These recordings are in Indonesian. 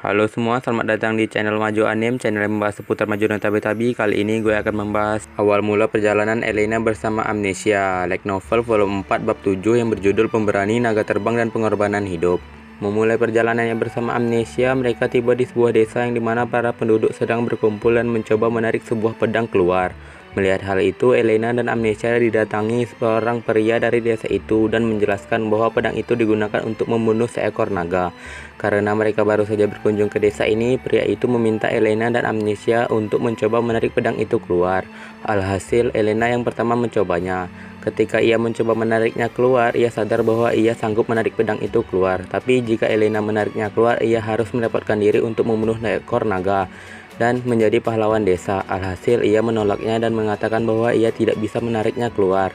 Halo semua, selamat datang di channel Maju Anime, channel yang membahas seputar Maju dan Tabi-Tabi. Kali ini gue akan membahas awal mula perjalanan Elena bersama Amnesia, Light Novel volume 4 bab 7 yang berjudul Pemberani Naga Terbang dan Pengorbanan Hidup. Memulai perjalanannya bersama Amnesia, mereka tiba di sebuah desa yang dimana para penduduk sedang berkumpul dan mencoba menarik sebuah pedang keluar. Melihat hal itu, Elena dan Amnesia didatangi seorang pria dari desa itu dan menjelaskan bahwa pedang itu digunakan untuk membunuh seekor naga. Karena mereka baru saja berkunjung ke desa ini, pria itu meminta Elena dan Amnesia untuk mencoba menarik pedang itu keluar. Alhasil, Elena yang pertama mencobanya. Ketika ia mencoba menariknya keluar, ia sadar bahwa ia sanggup menarik pedang itu keluar. Tapi jika Elena menariknya keluar, ia harus merepotkan diri untuk membunuh seekor naga dan menjadi pahlawan desa. Alhasil ia menolaknya dan mengatakan bahwa ia tidak bisa menariknya keluar.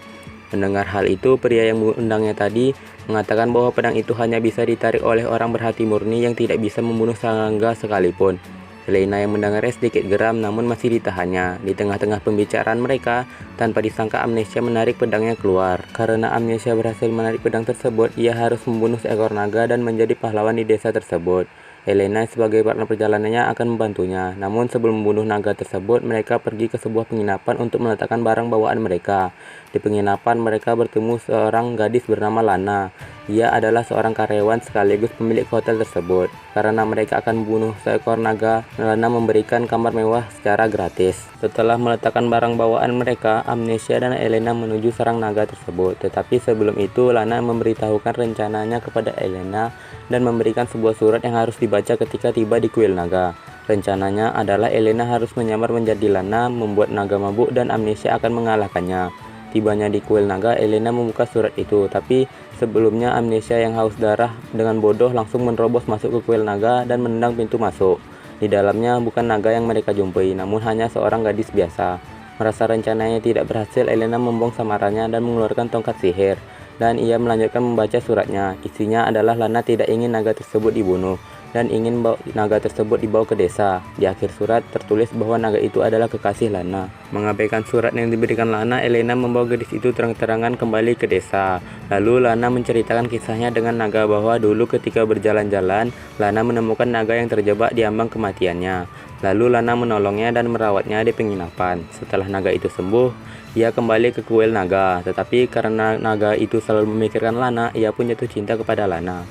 Mendengar hal itu, pria yang mengundangnya tadi mengatakan bahwa pedang itu hanya bisa ditarik oleh orang berhati murni yang tidak bisa membunuh naga sekalipun. Elena yang mendengarnya sedikit geram namun masih ditahannya. Di tengah-tengah pembicaraan mereka, tanpa disangka Amnesia menarik pedangnya keluar. Karena Amnesia berhasil menarik pedang tersebut, ia harus membunuh seekor naga dan menjadi pahlawan di desa tersebut. Elena sebagai partner perjalanannya akan membantunya. Namun sebelum membunuh naga tersebut, mereka pergi ke sebuah penginapan untuk meletakkan barang bawaan mereka. Di penginapan mereka bertemu seorang gadis bernama Lana. Ia adalah seorang karyawan sekaligus pemilik hotel tersebut. Karena mereka akan membunuh seekor naga, Lana memberikan kamar mewah secara gratis. Setelah meletakkan barang bawaan mereka, Amnesia dan Elena menuju sarang naga tersebut. Tetapi sebelum itu, Lana memberitahukan rencananya kepada Elena dan memberikan sebuah surat yang harus dibaca ketika tiba di kuil naga. Rencananya adalah Elena harus menyamar menjadi Lana, membuat naga mabuk dan Amnesia akan mengalahkannya. Tibanya di kuil naga, Elena membuka surat itu, tapi sebelumnya Amnesia yang haus darah dengan bodoh langsung menerobos masuk ke kuil naga dan menendang pintu masuk. Di dalamnya bukan naga yang mereka jumpai, namun hanya seorang gadis biasa. Merasa rencananya tidak berhasil, Elena membong samarannya dan mengeluarkan tongkat sihir. Dan ia melanjutkan membaca suratnya. Isinya adalah Lana tidak ingin naga tersebut dibunuh dan ingin naga tersebut dibawa ke desa. Di akhir surat tertulis bahwa naga itu adalah kekasih Lana. Mengabaikan surat yang diberikan Lana, Elena membawa gadis itu terang-terangan kembali ke desa. Lalu Lana menceritakan kisahnya dengan naga bahwa dulu ketika berjalan-jalan, Lana menemukan naga yang terjebak di ambang kematiannya. Lalu Lana menolongnya dan merawatnya di penginapan. Setelah naga itu sembuh, ia kembali ke kuil naga. Tetapi karena naga itu selalu memikirkan Lana, ia pun jatuh cinta kepada Lana.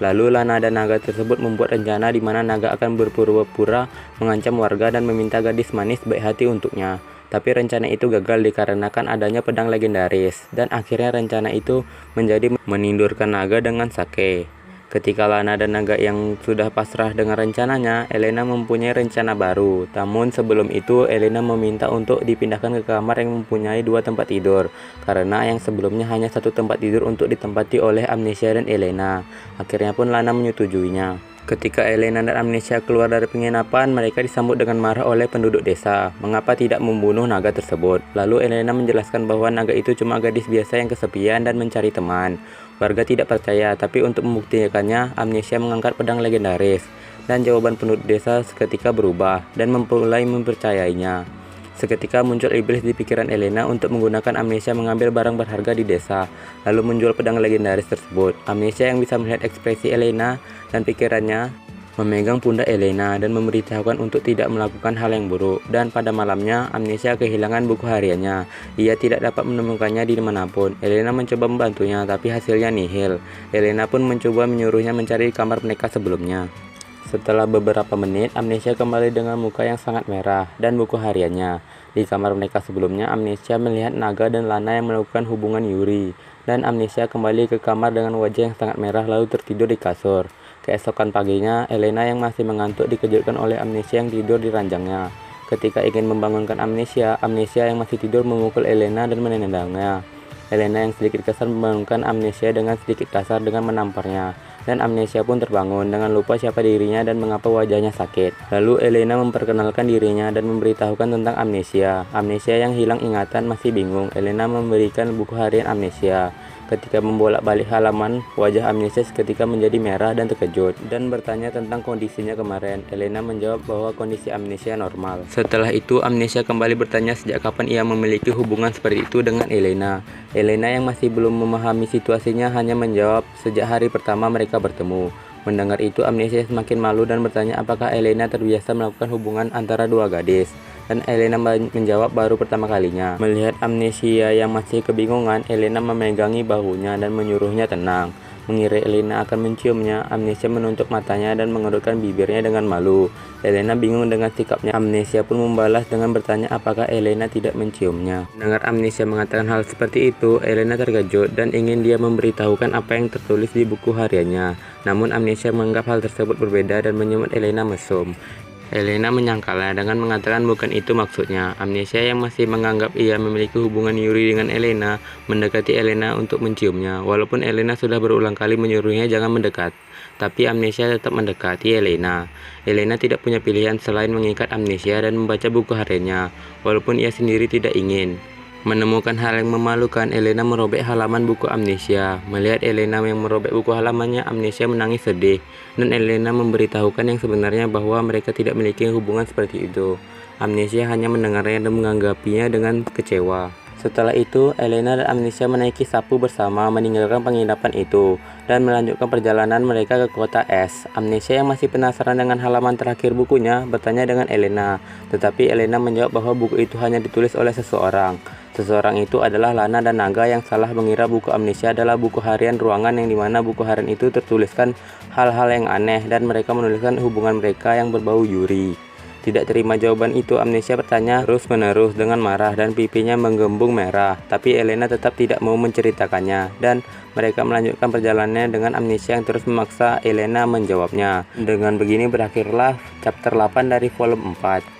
Lalu Lana dan naga tersebut membuat rencana di mana naga akan berpura-pura mengancam warga dan meminta gadis manis baik hati untuknya. Tapi rencana itu gagal dikarenakan adanya pedang legendaris, dan akhirnya rencana itu menjadi menindurkan naga dengan sake. Ketika Lana dan naga yang sudah pasrah dengan rencananya, Elena mempunyai rencana baru. Namun sebelum itu, Elena meminta untuk dipindahkan ke kamar yang mempunyai 2 tempat tidur, karena yang sebelumnya hanya 1 tempat tidur untuk ditempati oleh Amnesia dan Elena. Akhirnya pun Lana menyetujuinya. Ketika Elena dan Amnesia keluar dari penginapan, mereka disambut dengan marah oleh penduduk desa. Mengapa tidak membunuh naga tersebut? Lalu Elena menjelaskan bahwa naga itu cuma gadis biasa yang kesepian dan mencari teman. Warga tidak percaya, tapi untuk membuktikannya, Amnesia mengangkat pedang legendaris. Dan jawaban penduduk desa seketika berubah dan mulai mempercayainya. Seketika muncul iblis di pikiran Elena untuk menggunakan Amnesia mengambil barang berharga di desa, lalu menjual pedang legendaris tersebut. Amnesia yang bisa melihat ekspresi Elena dan pikirannya memegang pundak Elena dan memberitahukan untuk tidak melakukan hal yang buruk. Dan pada malamnya, Amnesia kehilangan buku hariannya. Ia tidak dapat menemukannya di manapun. Elena mencoba membantunya, tapi hasilnya nihil. Elena pun mencoba menyuruhnya mencari di kamar mereka sebelumnya. Setelah beberapa menit, Amnesia kembali dengan muka yang sangat merah dan buku hariannya. Di kamar mereka sebelumnya, Amnesia melihat naga dan Lana yang melakukan hubungan Yuri. Dan Amnesia kembali ke kamar dengan wajah yang sangat merah lalu tertidur di kasur. Keesokan paginya, Elena yang masih mengantuk dikejutkan oleh Amnesia yang tidur di ranjangnya. Ketika ingin membangunkan Amnesia, Amnesia yang masih tidur memukul Elena dan menendangnya. Elena yang sedikit kesal membangunkan Amnesia dengan sedikit kasar dengan menamparnya. Dan Amnesia pun terbangun dengan lupa siapa dirinya dan mengapa wajahnya sakit. Lalu Elena memperkenalkan dirinya dan memberitahukan tentang Amnesia. Amnesia yang hilang ingatan masih bingung. Elena memberikan buku harian Amnesia. Ketika membolak-balik halaman, wajah Amnesia seketika menjadi merah dan terkejut dan bertanya tentang kondisinya kemarin. Elena menjawab bahwa kondisi Amnesia normal. Setelah itu, Amnesia kembali bertanya sejak kapan ia memiliki hubungan seperti itu dengan Elena. Elena yang masih belum memahami situasinya hanya menjawab sejak hari pertama mereka bertemu. Mendengar itu, Amnesia semakin malu dan bertanya apakah Elena terbiasa melakukan hubungan antara dua gadis. Dan Elena menjawab baru pertama kalinya. Melihat Amnesia yang masih kebingungan, Elena memegangi bahunya dan menyuruhnya tenang. Mengira Elena akan menciumnya, Amnesia menutup matanya dan mengerutkan bibirnya dengan malu. Elena bingung dengan sikapnya. Amnesia pun membalas dengan bertanya apakah Elena tidak menciumnya. Mendengar Amnesia mengatakan hal seperti itu, Elena terkejut dan ingin dia memberitahukan apa yang tertulis di buku hariannya. Namun Amnesia menganggap hal tersebut berbeda dan menyebut Elena mesum. Elena menyangkalnya dengan mengatakan bukan itu maksudnya. Amnesia yang masih menganggap ia memiliki hubungan Yuri dengan Elena mendekati Elena untuk menciumnya. Walaupun Elena sudah berulang kali menyuruhnya jangan mendekat, tapi Amnesia tetap mendekati Elena. Elena tidak punya pilihan selain mengikat Amnesia dan membaca buku hariannya, walaupun ia sendiri tidak ingin. Menemukan hal yang memalukan, Elena merobek halaman buku Amnesia. Melihat Elena yang merobek buku halamannya, Amnesia menangis sedih. Dan Elena memberitahukan yang sebenarnya bahwa mereka tidak memiliki hubungan seperti itu. Amnesia hanya mendengarnya dan menganggapinya dengan kecewa. Setelah itu, Elena dan Amnesia menaiki sapu bersama meninggalkan penginapan itu dan melanjutkan perjalanan mereka ke kota es. Amnesia yang masih penasaran dengan halaman terakhir bukunya bertanya dengan Elena, tetapi Elena menjawab bahwa buku itu hanya ditulis oleh seseorang. Seseorang itu adalah Lana dan Naga yang salah mengira buku Amnesia adalah buku harian ruangan yang dimana buku harian itu tertuliskan hal-hal yang aneh dan mereka menuliskan hubungan mereka yang berbau Yuri. Tidak terima jawaban itu, Amnesia bertanya terus-menerus dengan marah dan pipinya menggembung merah. Tapi Elena tetap tidak mau menceritakannya dan mereka melanjutkan perjalanannya dengan Amnesia yang terus memaksa Elena menjawabnya. Dengan begini berakhirlah chapter 8 dari volume 4.